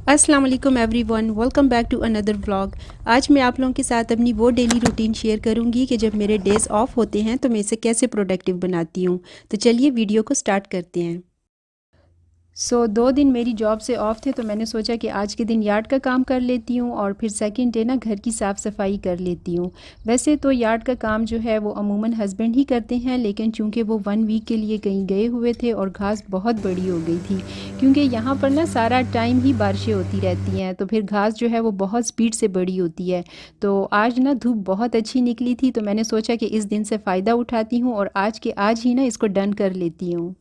अस्सलाम वालेकुम everyone, welcome back to another vlog. आज मैं आप लोगों के साथ अपनी वो डेली रूटीन शेयर करूंगी कि जब मेरे डेज़ ऑफ होते हैं तो मैं इसे कैसे प्रोडक्टिव बनाती हूँ। तो चलिए वीडियो को स्टार्ट करते हैं। 2 दिन मेरी जॉब से ऑफ थे तो मैंने सोचा कि आज के दिन यार्ड का काम कर लेती हूँ और फिर सेकंड डे ना घर की साफ़ सफाई कर लेती हूँ। वैसे तो यार्ड का काम जो है वो अमूमन हस्बैंड ही करते हैं, लेकिन चूंकि वो 1 वीक के लिए कहीं गए हुए थे और घास बहुत बड़ी हो गई थी, क्योंकि यहाँ पर ना सारा टाइम ही बारिशें होती रहती हैं, तो फिर घास जो है वो बहुत स्पीड से बड़ी होती है। तो आज ना धूप बहुत अच्छी निकली थी तो मैंने सोचा कि इस दिन से फ़ायदा उठाती हूँ और आज के आज ही ना इसको डन कर लेती हूँ।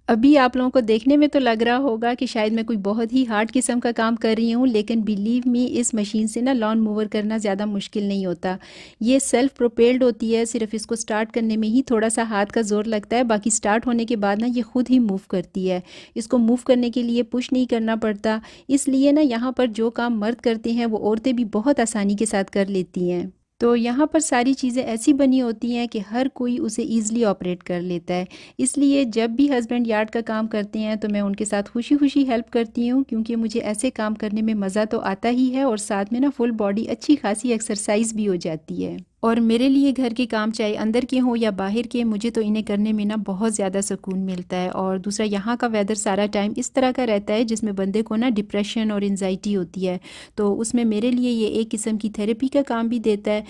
अभी आप लोगों को देखने में तो लग रहा होगा कि शायद मैं कोई बहुत ही हार्ड किस्म का काम कर रही हूँ, लेकिन बिलीव मी इस मशीन से ना लॉन मूवर करना ज़्यादा मुश्किल नहीं होता। ये सेल्फ प्रोपेल्ड होती है, सिर्फ इसको स्टार्ट करने में ही थोड़ा सा हाथ का ज़ोर लगता है, बाकी स्टार्ट होने के बाद ना ये खुद ही मूव करती है। इसको मूव करने के लिए पुश नहीं करना पड़ता, इसलिए ना यहाँ पर जो काम मर्द करते हैं वो औरतें भी बहुत आसानी के साथ कर लेती हैं। तो यहाँ पर सारी चीज़ें ऐसी बनी होती हैं कि हर कोई उसे ईज़िली ऑपरेट कर लेता है। इसलिए जब भी हस्बैंड यार्ड का काम करते हैं तो मैं उनके साथ खुशी-खुशी हेल्प करती हूँ, क्योंकि मुझे ऐसे काम करने में मज़ा तो आता ही है और साथ में ना फुल बॉडी अच्छी खासी एक्सरसाइज भी हो जाती है। और मेरे लिए घर के काम चाहे अंदर के हों या बाहर के, मुझे तो इन्हें करने में ना बहुत ज़्यादा सुकून मिलता है। और दूसरा, यहाँ का वेदर सारा टाइम इस तरह का रहता है जिसमें बंदे को ना डिप्रेशन और एंजाइटी होती है, तो उसमें मेरे लिए ये एक किस्म की थेरेपी का काम भी देता है।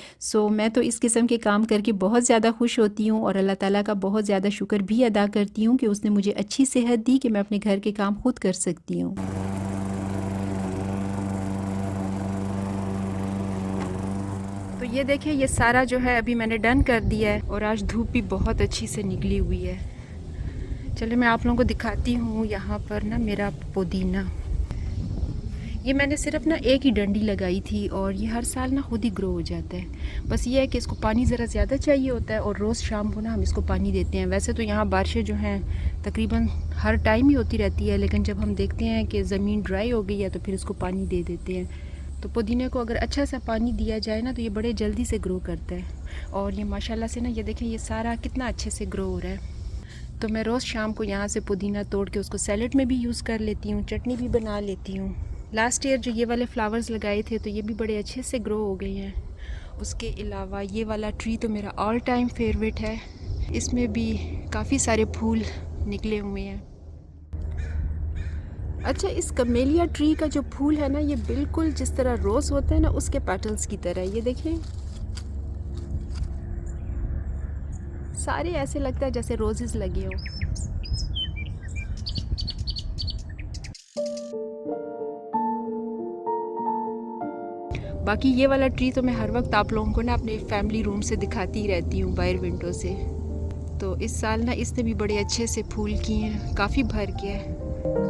मैं तो इस किस्म के काम करके बहुत ज़्यादा खुश होती हूँ और अल्लाह ताला का बहुत ज़्यादा शुक्र भी अदा करती हूँ कि उसने मुझे अच्छी सेहत दी कि मैं अपने घर के काम खुद कर सकती हूँ। तो ये देखिए, ये सारा जो है अभी मैंने डन कर दिया है और आज धूप भी बहुत अच्छी से निकली हुई है। चलो मैं आप लोगों को दिखाती हूँ यहाँ पर ना मेरा पुदीना। ये मैंने सिर्फ ना एक ही डंडी लगाई थी और ये हर साल ना खुद ही ग्रो हो जाता है। बस ये है कि इसको पानी ज़रा ज़्यादा चाहिए होता है और रोज़ शाम को ना हम इसको पानी देते हैं। वैसे तो यहाँ बारिशें जो हैं तकरीबन हर टाइम ही होती रहती है, लेकिन जब हम देखते हैं कि ज़मीन ड्राई हो गई है तो फिर इसको पानी दे देते हैं। तो पुदीने को अगर अच्छा सा पानी दिया जाए ना तो ये बड़े जल्दी से ग्रो करता है। और ये माशाल्लाह से ना, ये देखें ये सारा कितना अच्छे से ग्रो हो रहा है। तो मैं रोज़ शाम को यहाँ से पुदीना तोड़ के उसको सैलेड में भी यूज़ कर लेती हूँ, चटनी भी बना लेती हूँ। लास्ट ईयर जो ये वाले फ्लावर्स लगाए थे तो ये भी बड़े अच्छे से ग्रो हो गए हैं। उसके अलावा ये वाला ट्री तो मेरा ऑल टाइम फेवरेट है, इसमें भी काफ़ी सारे फूल निकले हुए हैं। अच्छा, इस कमेलिया ट्री का जो फूल है ना, ये बिल्कुल जिस तरह रोज़ होता है ना उसके पेटल्स की तरह, ये देखें सारे ऐसे लगता है जैसे रोजेस लगे हों। बाकी ये वाला ट्री तो मैं हर वक्त आप लोगों को ना अपने फैमिली रूम से दिखाती ही रहती हूँ, बाहर विंडो से। तो इस साल ना इसने भी बड़े अच्छे से फूल किए हैं, काफ़ी भर के है।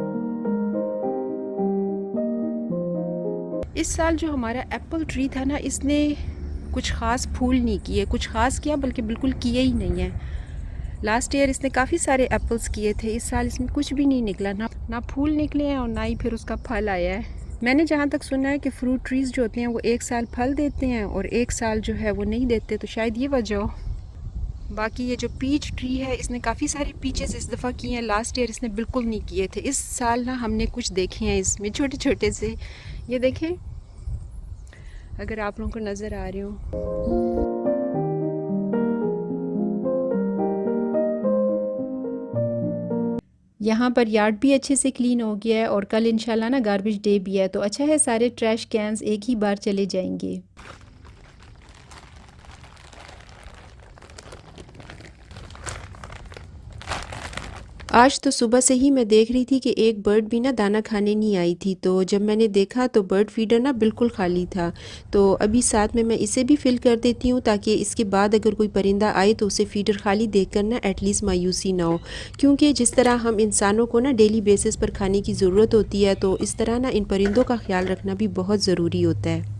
इस साल जो हमारा एप्पल ट्री था ना, इसने कुछ ख़ास फूल नहीं किए, कुछ ख़ास किया बल्कि बिल्कुल किए ही नहीं है। लास्ट ईयर इसने काफ़ी सारे एप्पल्स किए थे, इस साल इसमें कुछ भी नहीं निकला, ना फूल निकले हैं और ना ही फिर उसका फल आया है। मैंने जहाँ तक सुना है कि फ्रूट ट्रीज़ जो होते हैं वो एक साल फल देते हैं और एक साल जो है वो नहीं देते, तो शायद ये वजह हो। बाकी ये जो पीच ट्री है, इसने काफ़ी सारे पीचेस इस दफ़ा किए हैं, लास्ट ईयर इसने बिल्कुल नहीं किए थे। इस साल ना हमने कुछ देखे हैं इसमें छोटे छोटे से, ये देखें अगर आप लोगों को नज़र आ रहे हो। यहाँ पर यार्ड भी अच्छे से क्लीन हो गया है और कल इंशाल्लाह ना गार्बेज डे भी है, तो अच्छा है सारे ट्रैश कैंस एक ही बार चले जाएंगे। आज तो सुबह से ही मैं देख रही थी कि एक बर्ड भी ना दाना खाने नहीं आई थी, तो जब मैंने देखा तो बर्ड फीडर ना बिल्कुल खाली था। तो अभी साथ में मैं इसे भी फिल कर देती हूँ ताकि इसके बाद अगर कोई परिंदा आए तो उसे फीडर खाली देखकर ना एटलीस्ट मायूसी ना हो। क्योंकि जिस तरह हम इंसानों को ना डेली बेसिस पर खाने की ज़रूरत होती है, तो इस तरह ना इन परिंदों का ख्याल रखना भी बहुत ज़रूरी होता है।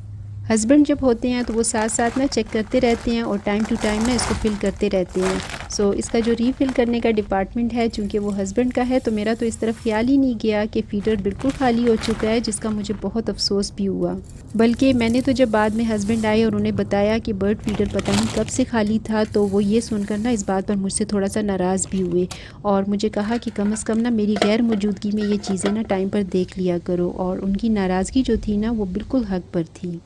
हस्बैंड जब होते हैं तो वो साथ साथ ना चेक करते रहते हैं और टाइम टू टाइम ना इसको फिल करते रहते हैं। सो इसका जो रीफ़िल करने का डिपार्टमेंट है, चूँकि वो हस्बैंड का है, तो मेरा तो इस तरफ ख्याल ही नहीं गया कि फ़ीडर बिल्कुल खाली हो चुका है, जिसका मुझे बहुत अफसोस भी हुआ। बल्कि मैंने तो जब बाद में हस्बैंड आए और उन्हें बताया कि बर्ड फीडर पता नहीं कब से खाली था, तो वो ये सुनकर ना इस बात पर मुझसे थोड़ा सा नाराज़ भी हुए और मुझे कहा कि कम से कम ना मेरी गैर मौजूदगी में ये चीज़ें ना टाइम पर देख लिया करो। और उनकी नाराज़गी जो थी ना वो बिल्कुल हक पर थी।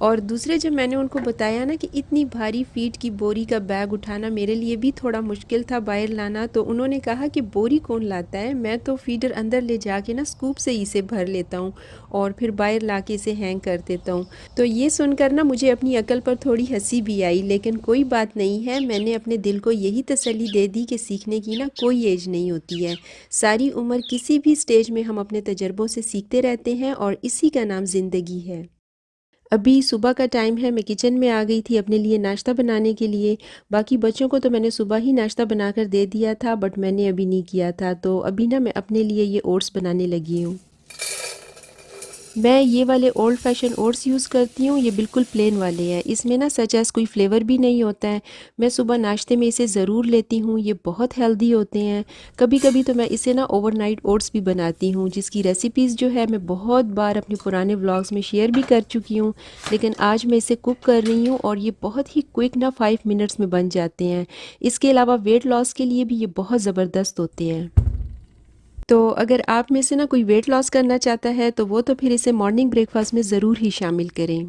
और दूसरे जब मैंने उनको बताया ना कि इतनी भारी फीड की बोरी का बैग उठाना मेरे लिए भी थोड़ा मुश्किल था बाहर लाना, तो उन्होंने कहा कि बोरी कौन लाता है, मैं तो फीडर अंदर ले जाके ना स्कूप से इसे भर लेता हूँ और फिर बाहर ला के इसे हैंग कर देता हूँ। तो ये सुनकर ना मुझे अपनी अकल पर थोड़ी हंसी भी आई, लेकिन कोई बात नहीं है, मैंने अपने दिल को यही तसल्ली दे दी कि सीखने की ना कोई एज नहीं होती है। सारी उम्र किसी भी स्टेज में हम अपने तजर्बों से सीखते रहते हैं और इसी का नाम ज़िंदगी है। अभी सुबह का टाइम है, मैं किचन में आ गई थी अपने लिए नाश्ता बनाने के लिए। बाकी बच्चों को तो मैंने सुबह ही नाश्ता बनाकर दे दिया था, बट मैंने अभी नहीं किया था, तो अभी ना मैं अपने लिए ये ओट्स बनाने लगी हूँ। मैं ये वाले ओल्ड फैशन ओट्स यूज़ करती हूँ, ये बिल्कुल प्लेन वाले हैं, इसमें ना सच एज़ कोई फ्लेवर भी नहीं होता है। मैं सुबह नाश्ते में इसे ज़रूर लेती हूँ, ये बहुत हेल्दी होते हैं। कभी-कभी तो मैं इसे ना ओवरनाइट ओट्स भी बनाती हूँ, जिसकी रेसिपीज़ जो है मैं बहुत बार अपने पुराने व्लॉग्स में शेयर भी कर चुकी हूँ। लेकिन आज मैं इसे कुक कर रही हूँ और ये बहुत ही क्विक ना 5 मिनट्स में बन जाते हैं। इसके अलावा वेट लॉस के लिए भी ये बहुत ज़बरदस्त होते हैं। तो अगर आप में से ना कोई वेट लॉस करना चाहता है तो वो तो फिर इसे मॉर्निंग ब्रेकफास्ट में ज़रूर ही शामिल करें।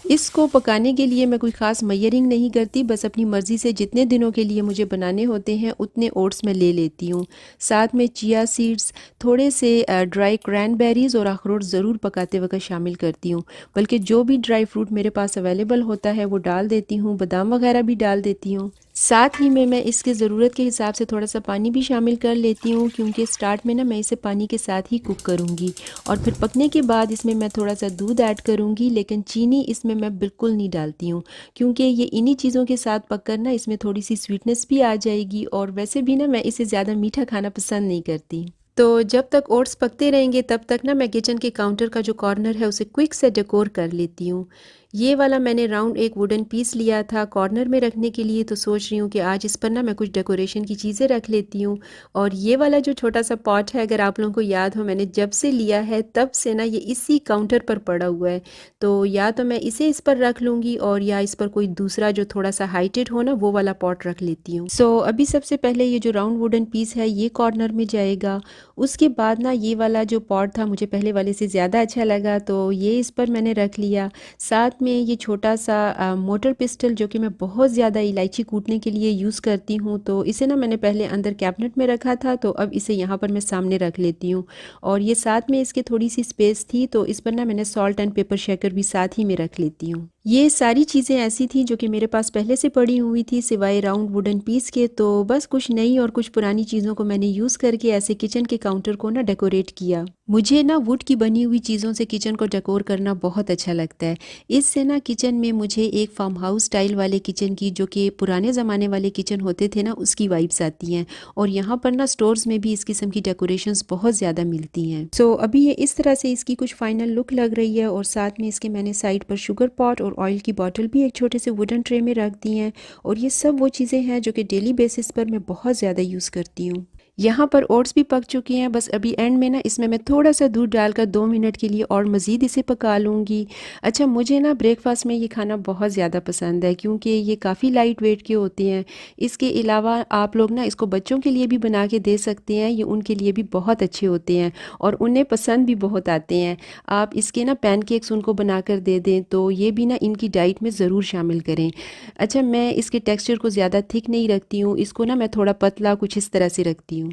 इसको पकाने के लिए मैं कोई ख़ास मेजरिंग नहीं करती, बस अपनी मर्ज़ी से जितने दिनों के लिए मुझे बनाने होते हैं उतने ओट्स मैं ले लेती हूँ। साथ में चिया सीड्स, थोड़े से ड्राई क्रैनबेरीज़ और अखरोट ज़रूर पकाते वक्त शामिल करती हूँ। बल्कि जो भी ड्राई फ्रूट मेरे पास अवेलेबल होता है वो डाल देती हूँ, बादाम वगैरह भी डाल देती हूँ। साथ ही में मैं इसके ज़रूरत के हिसाब से थोड़ा सा पानी भी शामिल कर लेती हूँ, क्योंकि स्टार्ट में ना मैं इसे पानी के साथ ही कुक करूँगी और फिर पकने के बाद इसमें मैं थोड़ा सा दूध ऐड करूँगी, लेकिन चीनी इसमें मैं बिल्कुल नहीं डालती हूँ, क्योंकि ये इन्हीं चीज़ों के साथ पककर ना इसमें थोड़ी सी स्वीटनेस भी आ जाएगी और वैसे भी ना मैं इसे ज़्यादा मीठा खाना पसंद नहीं करती। तो जब तक ओट्स पकते रहेंगे तब तक ना मैं किचन के काउंटर का जो कॉर्नर है उसे क्विक से डेकोर कर लेती हूँ। ये वाला मैंने राउंड एक वुडन पीस लिया था कॉर्नर में रखने के लिए, तो सोच रही हूँ कि आज इस पर ना मैं कुछ डेकोरेशन की चीज़ें रख लेती हूँ। और ये वाला जो छोटा सा पॉट है, अगर आप लोगों को याद हो, मैंने जब से लिया है तब से ना ये इसी काउंटर पर पड़ा हुआ है। तो या तो मैं इसे इस पर रख लूँगी और या इस पर कोई दूसरा जो थोड़ा सा हाइटेड हो ना वो वाला पॉट रख लेती हूँ। सो अभी सबसे पहले ये जो राउंड वुडन पीस है ये कॉर्नर में जाएगा। उसके बाद ना ये वाला जो पॉट था मुझे पहले वाले से ज़्यादा अच्छा लगा, तो ये इस पर मैंने रख लिया। साथ में ये छोटा सा मोटर पिस्टल, जो कि मैं बहुत ज़्यादा इलायची कूटने के लिए यूज़ करती हूँ, तो इसे ना मैंने पहले अंदर कैबिनेट में रखा था, तो अब इसे यहाँ पर मैं सामने रख लेती हूँ। और ये साथ में इसके थोड़ी सी स्पेस थी, तो इस पर ना मैंने सॉल्ट एंड पेपर शेकर भी साथ ही में रख लेती हूँ। ये सारी चीज़ें ऐसी थी जो कि मेरे पास पहले से पड़ी हुई थी, सिवाय राउंड वुडन पीस के। तो बस कुछ नई और कुछ पुरानी चीज़ों को मैंने यूज़ करके ऐसे किचन के काउंटर को ना डेकोरेट किया। मुझे ना वुड की बनी हुई चीज़ों से किचन को डेकोर करना बहुत अच्छा लगता है। इससे ना किचन में मुझे एक फार्म हाउस स्टाइल वाले किचन की, जो कि पुराने ज़माने वाले किचन होते थे ना, उसकी वाइब्स आती हैं। और यहाँ पर ना स्टोर्स में भी इस किस्म की डेकोरेशंस बहुत ज़्यादा मिलती हैं। सो अभी ये इस तरह से इसकी कुछ फाइनल लुक लग रही है। और साथ में इसके मैंने साइड पर शुगर पॉट और ऑयल की बॉटल भी एक छोटे से वुडन ट्रे में रख दी हैं। और ये सब वो चीज़ें हैं जो कि डेली बेसिस पर मैं बहुत ज़्यादा यूज़ करती हूँ। यहाँ पर ओट्स भी पक चुके हैं, बस अभी एंड में ना इसमें मैं थोड़ा सा दूध डालकर 2 मिनट के लिए और मज़ीद इसे पका लूँगी। अच्छा, मुझे ना ब्रेकफास्ट में ये खाना बहुत ज़्यादा पसंद है, क्योंकि ये काफ़ी लाइट वेट के होते हैं। इसके अलावा आप लोग ना इसको बच्चों के लिए भी बना के दे सकते हैं, ये उनके लिए भी बहुत अच्छे होते हैं और उन्हें पसंद भी बहुत आते हैं। आप इसके ना पैनकेक्स उनको बना कर दे दें, तो ये भी ना इनकी डाइट में ज़रूर शामिल करें। अच्छा, मैं इसके टेक्सचर को ज़्यादा थिक नहीं रखती हूँ, इसको ना मैं थोड़ा पतला कुछ इस तरह से रखती हूँ।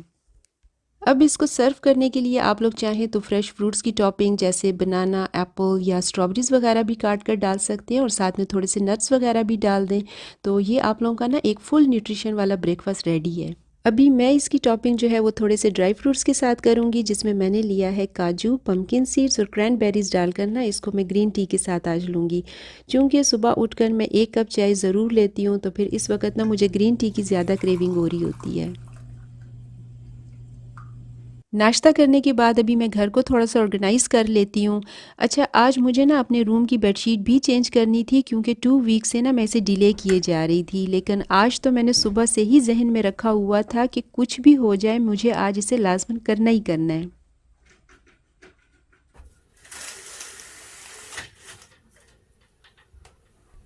अब इसको सर्व करने के लिए आप लोग चाहें तो फ्रेश फ्रूट्स की टॉपिंग जैसे बनाना, एप्पल या स्ट्रॉबेरीज़ वगैरह भी काट कर डाल सकते हैं और साथ में थोड़े से नट्स वगैरह भी डाल दें। तो ये आप लोगों का ना एक फुल न्यूट्रिशन वाला ब्रेकफास्ट रेडी है। अभी मैं इसकी टॉपिंग जो है वो थोड़े से ड्राई फ्रूट्स के साथ करूँगी, जिसमें मैंने लिया है काजू, पम्पकिन सीड्स और क्रैनबेरीज़ डालकर ना इसको मैं ग्रीन टी के साथ आज लूँगी। चूँकि सुबह उठकर मैं 1 कप चाय ज़रूर लेती हूँ, तो फिर इस वक़्त ना मुझे ग्रीन टी की ज़्यादा क्रेविंग हो रही होती है। नाश्ता करने के बाद अभी मैं घर को थोड़ा-सा ऑर्गेनाइज़ कर लेती हूँ। अच्छा, आज मुझे ना अपने रूम की बेडशीट भी चेंज करनी थी, क्योंकि 2 वीक से ना मैं इसे डिले किए जा रही थी। लेकिन आज तो मैंने सुबह से ही ज़हन में रखा हुआ था कि कुछ भी हो जाए, मुझे आज इसे लाज़मन करना ही करना है।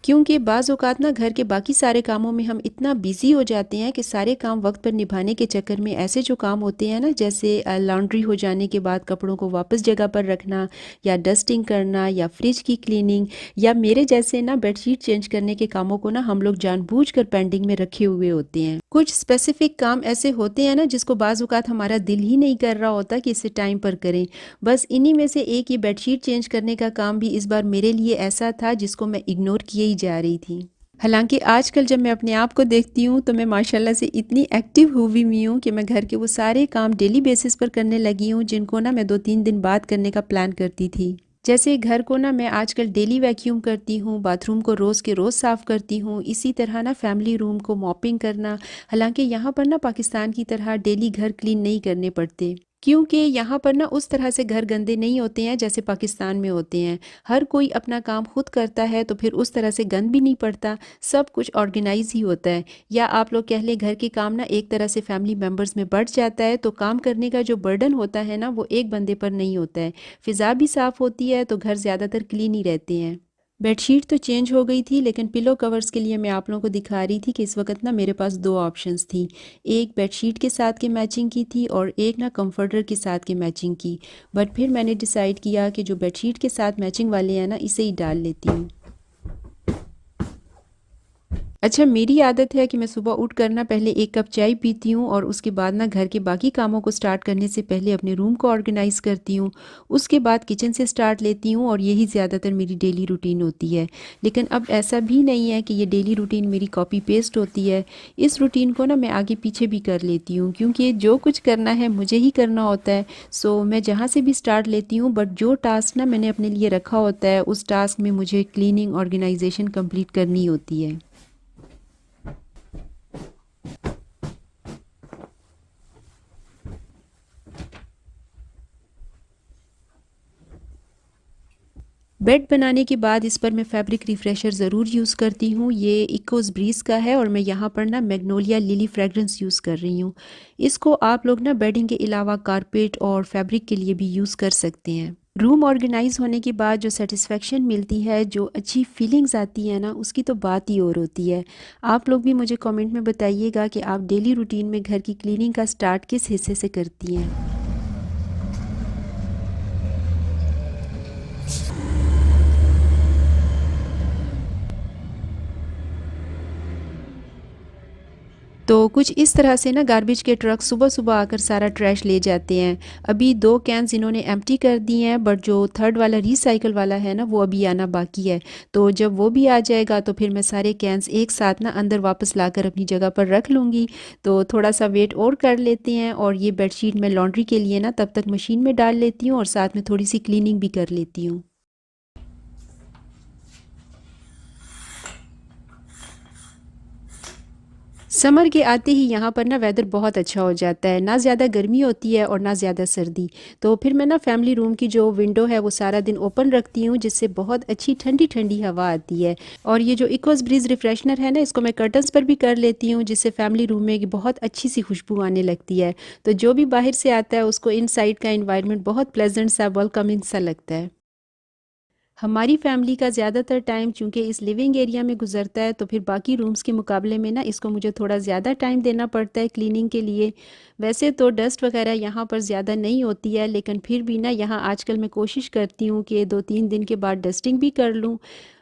क्योंकि बाज़ औक़ात ना घर के बाकी सारे कामों में हम इतना बिज़ी हो जाते हैं कि सारे काम वक्त पर निभाने के चक्कर में ऐसे जो काम होते हैं ना, जैसे लॉन्ड्री हो जाने के बाद कपड़ों को वापस जगह पर रखना, या डस्टिंग करना, या फ्रिज की क्लीनिंग, या मेरे जैसे ना बेडशीट चेंज करने के कामों को ना हम लोग जानबूझकर पेंडिंग में रखे हुए होते हैं। कुछ स्पेसिफिक काम ऐसे होते हैं ना जिसको बाज़ औक़ात हमारा दिल ही नहीं कर रहा होता कि इसे टाइम पर करें। बस इन्हीं में से एक ये बेडशीट चेंज करने का काम भी इस बार मेरे लिए ऐसा था जिसको मैं इग्नोर किए ही जा रही थी। हालाँकि आजकल जब मैं अपने आप को देखती हूँ तो मैं माशाल्लाह से इतनी एक्टिव हुई हुई हूँ कि मैं घर के वो सारे काम डेली बेसिस पर करने लगी हूँ जिनको ना मैं 2-3 दिन बाद करने का प्लान करती थी। जैसे घर को ना मैं आजकल डेली वैक्यूम करती हूँ, बाथरूम को रोज़ के रोज़ साफ़ करती हूँ, इसी तरह ना फैमिली रूम को मॉपिंग करना। हालाँकि यहाँ पर ना पाकिस्तान की तरह डेली घर क्लीन नहीं करने पड़ते, क्योंकि यहाँ पर ना उस तरह से घर गंदे नहीं होते हैं जैसे पाकिस्तान में होते हैं। हर कोई अपना काम खुद करता है, तो फिर उस तरह से गंद भी नहीं पड़ता, सब कुछ ऑर्गेनाइज ही होता है। या आप लोग कह लें घर के काम ना एक तरह से फैमिली मेम्बर्स में बढ़ जाता है, तो काम करने का जो बर्डन होता है ना वो एक बंदे पर नहीं होता है। फ़िज़ा भी साफ़ होती है, तो घर ज़्यादातर क्लीन ही रहते हैं। बेडशीट तो चेंज हो गई थी, लेकिन पिलो कवर्स के लिए मैं आप लोगों को दिखा रही थी कि इस वक्त ना मेरे पास 2 ऑप्शंस थी। एक बेडशीट के साथ के मैचिंग की थी और एक ना कंफर्टर के साथ के मैचिंग की। बट फिर मैंने डिसाइड किया कि जो बेडशीट के साथ मैचिंग वाले हैं ना, इसे ही डाल लेती हूँ। अच्छा, मेरी आदत है कि मैं सुबह उठ कर ना पहले 1 कप चाय पीती हूँ और उसके बाद ना घर के बाकी कामों को स्टार्ट करने से पहले अपने रूम को ऑर्गेनाइज़ करती हूँ। उसके बाद किचन से स्टार्ट लेती हूँ और यही ज़्यादातर मेरी डेली रूटीन होती है। लेकिन अब ऐसा भी नहीं है कि ये डेली रूटीन मेरी कॉपी पेस्ट होती है। इस रूटीन को ना मैं आगे पीछे भी कर लेती हूँ, क्योंकि जो कुछ करना है मुझे ही करना होता है। सो मैं जहाँ से भी स्टार्ट लेती हूँ, बट जो टास्क ना मैंने अपने लिए रखा होता है उस टास्क में मुझे क्लीनिंग ऑर्गेनाइजेशन कंप्लीट करनी होती है। बेड बनाने के बाद इस पर मैं फैब्रिक रिफ़्रेशर ज़रूर यूज़ करती हूँ। ये इकोज़ ब्रीज़ का है और मैं यहाँ पर ना मैग्नोलिया लिली फ्रेगरेंस यूज़ कर रही हूँ। इसको आप लोग ना बेडिंग के अलावा कारपेट और फैब्रिक के लिए भी यूज़ कर सकते हैं। रूम ऑर्गेनाइज़ होने के बाद जो सैटिस्फैक्शन मिलती है, जो अच्छी फीलिंग्स आती है ना, उसकी तो बात ही और होती है। आप लोग भी मुझे कमेंट में बताइएगा कि आप डेली रूटीन में घर की क्लीनिंग का स्टार्ट किस हिस्से से करती हैं। तो कुछ इस तरह से ना गार्बेज के ट्रक सुबह-सुबह आकर सारा ट्रैश ले जाते हैं। अभी 2 कैन्स इन्होंने एम्प्टी कर दिए हैं, बट जो थर्ड वाला रीसाइकिल वाला है ना, वो अभी आना बाकी है। तो जब वो भी आ जाएगा तो फिर मैं सारे कैन्स एक साथ ना अंदर वापस लाकर अपनी जगह पर रख लूँगी। तो थोड़ा-सा वेट और कर लेते हैं और ये बेडशीट मैं लॉन्ड्री के लिए ना तब तक मशीन में डाल लेती हूँ और साथ में थोड़ी-सी क्लीनिंग भी कर लेती हूँ। समर के आते ही यहाँ पर ना वेदर बहुत अच्छा हो जाता है, ना ज़्यादा गर्मी होती है और ना ज़्यादा सर्दी। तो फिर मैं ना फैमिली रूम की जो विंडो है वो सारा दिन ओपन रखती हूँ, जिससे बहुत अच्छी ठंडी ठंडी हवा आती है। और ये जो इकोस ब्रीज रिफ्रेशनर है ना, इसको मैं कर्टन्स पर भी कर लेती हूँ, जिससे फैमिली रूम में बहुत अच्छी सी खुशबू आने लगती है। तो जो भी बाहर से आता है उसको इनसाइड का इन्वायरमेंट बहुत प्लेजेंट सा, वेलकमिंग सा लगता है। हमारी फैमिली का ज़्यादातर टाइम चूँकि इस लिविंग एरिया में गुजरता है, तो फिर बाकी रूम्स के मुकाबले में ना इसको मुझे थोड़ा ज़्यादा टाइम देना पड़ता है क्लीनिंग के लिए। वैसे तो डस्ट वगैरह यहाँ पर ज़्यादा नहीं होती है, लेकिन फिर भी ना यहाँ आजकल मैं कोशिश करती हूँ कि 2-3 दिन के बाद डस्टिंग भी कर लूँ।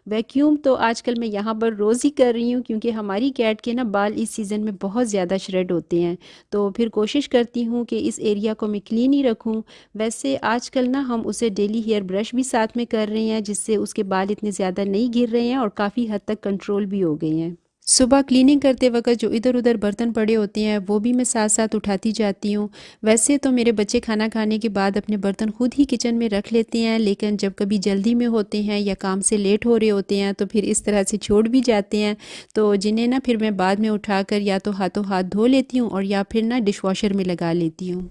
वैक्यूम तो आजकल मैं यहाँ पर रोज़ ही कर रही हूँ, क्योंकि हमारी कैट के ना बाल इस सीज़न में बहुत ज़्यादा श्रेड होते हैं। तो फिर कोशिश करती हूँ कि इस एरिया को मैं क्लीन ही रखूँ। वैसे आजकल ना हम उसे डेली हेयर ब्रश भी साथ में कर रहे हैं, जिससे उसके बाल इतने ज़्यादा नहीं गिर रहे हैं और काफ़ी हद तक कंट्रोल भी हो गए हैं। सुबह क्लीनिंग करते वक़्त जो इधर-उधर बर्तन पड़े होते हैं वो भी मैं साथ-साथ उठाती जाती हूँ। वैसे तो मेरे बच्चे खाना खाने के बाद अपने बर्तन खुद ही किचन में रख लेते हैं, लेकिन जब कभी जल्दी में होते हैं या काम से लेट हो रहे होते हैं तो फिर इस तरह से छोड़ भी जाते हैं। तो जिन्हें ना फिर मैं बाद में उठाकर या तो हाथों हाथ धो लेती हूँ और या फिर ना डिशवॉशर में लगा लेती हूँ।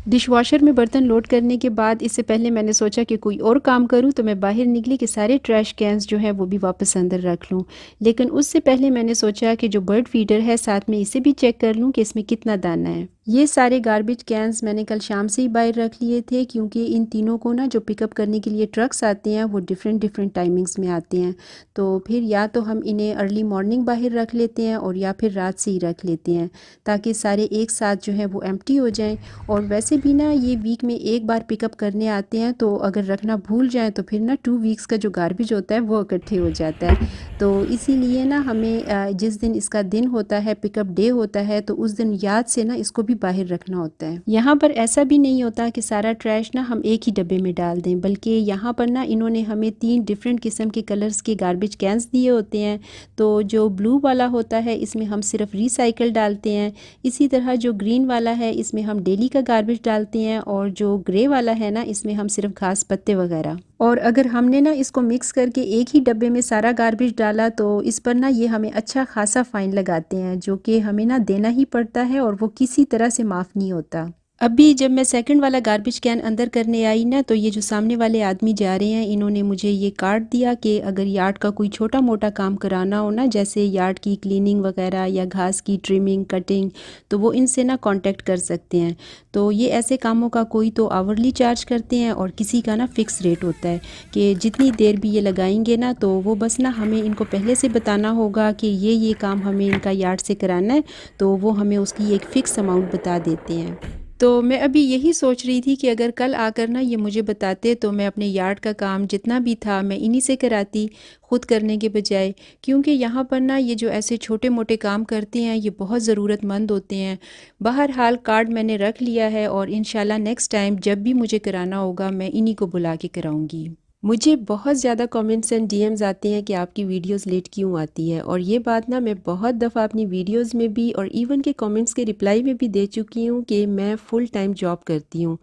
डिशवॉशर में बर्तन लोड करने के बाद इससे पहले मैंने सोचा कि कोई और काम करूं, तो मैं बाहर निकली कि सारे ट्रैश कैंस जो हैं वो भी वापस अंदर रख लूं। लेकिन उससे पहले मैंने सोचा कि जो बर्ड फीडर है साथ में इसे भी चेक कर लूं कि इसमें कितना दाना है। ये सारे गार्बेज कैंस मैंने कल शाम से ही बाहर रख लिए थे, क्योंकि इन तीनों को ना जो पिकअप करने के लिए ट्रक्स आते हैं वो डिफरेंट टाइमिंग्स में आते हैं। तो फिर या तो हम इन्हें अर्ली मॉर्निंग बाहर रख लेते हैं और या फिर रात से ही रख लेते हैं, ताकि सारे एक साथ जो है वो एम्प्टी हो जाएं। और वैसे भी ना ये वीक में एक बार पिकअप करने आते हैं, तो अगर रखना भूल जाएं तो फिर ना 2 वीक्स का जो गार्बेज होता है वो इकट्ठे हो जाता है। तो इसीलिए ना हमें जिस दिन इसका दिन होता है, पिकअप डे होता है, तो उस दिन याद से ना इसको भी बाहर रखना होता है। यहाँ पर ऐसा भी नहीं होता कि सारा ट्रैश ना हम एक ही डब्बे में डाल दें, बल्कि यहाँ पर ना इन्होंने हमें 3 डिफरेंट किस्म के कलर्स के गार्बेज कैंस दिए होते हैं। तो जो ब्लू वाला होता है इसमें हम सिर्फ रिसाइकल डालते हैं। इसी तरह जो ग्रीन वाला है इसमें हम डेली का गार्बेज डालते हैं, और जो ग्रे वाला है ना इसमें हम सिर्फ घास पत्ते वगैरह। और अगर हमने ना इसको मिक्स करके एक ही डब्बे में सारा गार्बेज डाला तो इस पर ना ये हमें अच्छा खासा फ़ाइन लगाते हैं, जो कि हमें ना देना ही पड़ता है और वो किसी तरह से माफ़ नहीं होता। अभी जब मैं सेकंड वाला गार्बेज कैन अंदर करने आई ना, तो ये जो सामने वाले आदमी जा रहे हैं इन्होंने मुझे ये कार्ड दिया कि अगर यार्ड का कोई छोटा मोटा काम कराना हो ना, जैसे यार्ड की क्लीनिंग वगैरह या घास की ट्रिमिंग कटिंग, तो वो इनसे ना कांटेक्ट कर सकते हैं। तो ये ऐसे कामों का कोई तो आवरली चार्ज करते हैं और किसी का ना फ़िक्स रेट होता है कि जितनी देर भी ये लगाएंगे ना, तो वो बस ना हमें इनको पहले से बताना होगा कि ये काम हमें इनका यार्ड से कराना है, तो वो हमें उसकी एक फ़िक्स अमाउंट बता देते हैं। तो मैं अभी यही सोच रही थी कि अगर कल आकर ना ये मुझे बताते तो मैं अपने यार्ड का काम जितना भी था मैं इन्हीं से कराती, खुद करने के बजाय। क्योंकि यहाँ पर ना ये जो ऐसे छोटे मोटे काम करते हैं ये बहुत ज़रूरतमंद होते हैं। बहरहाल कार्ड मैंने रख लिया है और इंशाल्लाह नेक्स्ट टाइम जब भी मुझे कराना होगा मैं इन्हीं को बुला के कराऊंगी। मुझे बहुत ज़्यादा कमेंट्स एंड डीएम्स आते हैं कि आपकी वीडियोस लेट क्यों आती है, और ये बात ना मैं बहुत दफ़ा अपनी वीडियोस में भी और इवन के कमेंट्स के रिप्लाई में भी दे चुकी हूँ कि मैं फुल टाइम जॉब करती हूँ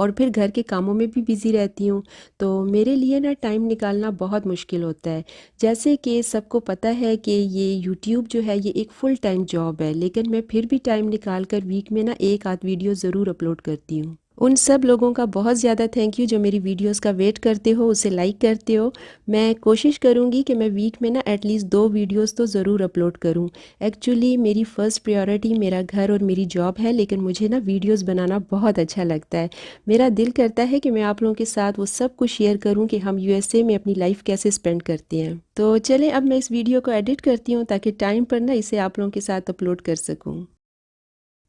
और फिर घर के कामों में भी बिज़ी रहती हूँ। तो मेरे लिए ना टाइम निकालना बहुत मुश्किल होता है। जैसे कि सबको पता है कि ये यूट्यूब जो है ये एक फ़ुल टाइम जॉब है, लेकिन मैं फिर भी टाइम निकाल कर वीक में ना एक आध वीडियो ज़रूर अपलोड करती हूँ। उन सब लोगों का बहुत ज़्यादा थैंक यू जो मेरी वीडियोस का वेट करते हो, उसे लाइक करते हो। मैं कोशिश करूँगी कि मैं वीक में ना एटलीस्ट 2 वीडियोस तो ज़रूर अपलोड करूँ। एक्चुअली मेरी फ़र्स्ट प्रायोरिटी मेरा घर और मेरी जॉब है, लेकिन मुझे ना वीडियोस बनाना बहुत अच्छा लगता है। मेरा दिल करता है कि मैं आप लोगों के साथ वो सब कुछ शेयर करूँ कि हम यूएसए में अपनी लाइफ कैसे स्पेंड करते हैं। तो चलें अब मैं इस वीडियो को एडिट करती हूँ ताकि टाइम पर ना इसे आप लोगों के साथ अपलोड कर सकूँ।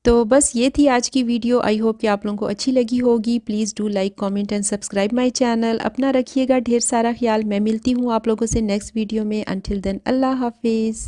तो बस ये थी आज की वीडियो। आई होप कि आप लोगों को अच्छी लगी होगी। Please do like comment and subscribe my channel. अपना रखिएगा ढेर सारा ख्याल। मैं मिलती हूँ आप लोगों से नेक्स्ट वीडियो में। अंटिल देन अल्लाह हाफिज़।